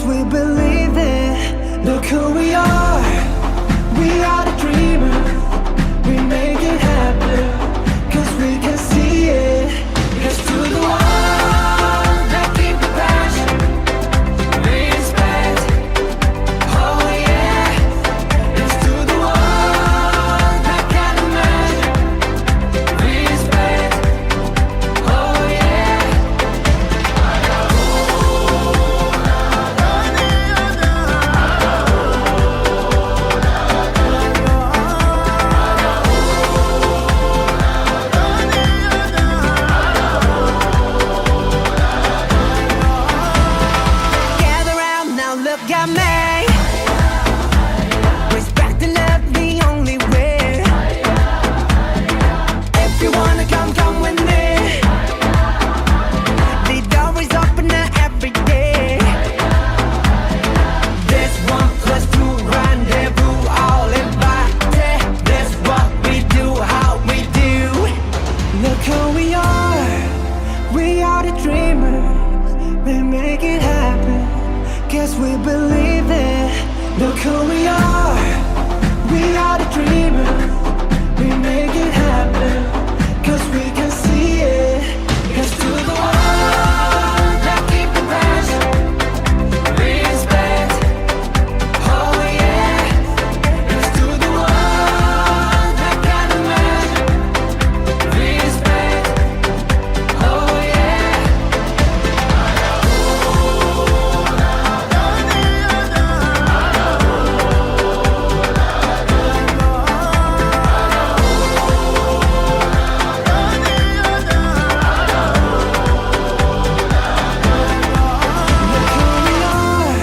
we believe it. Look who we are. We are the dreamers. We make it happen, 'cause we can see it. Here's to the ones that keep the passion, respect. Oh yeah. Here's to the ones that can't imagine, respect. Oh yeah. Gather round now, look at me. Respect and love the only way. If you wanna come, come with me. The door is open now every day. This 1+2 rendezvous, all invited. This what we do, how we do. Look who we are. We are the dreamers. We make it happen. Guess we believe it. Look who we are. We are the dreamers. We make it happen, 'cause we can see it. Here's to the ones that keep the passion, respect. Oh yeah. Here's to the ones that can't imagine, respect. Oh yeah. Look who we are.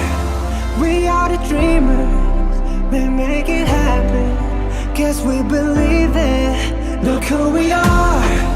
We are the dreamers. We make it happen. Guess we believe it. Look who we are.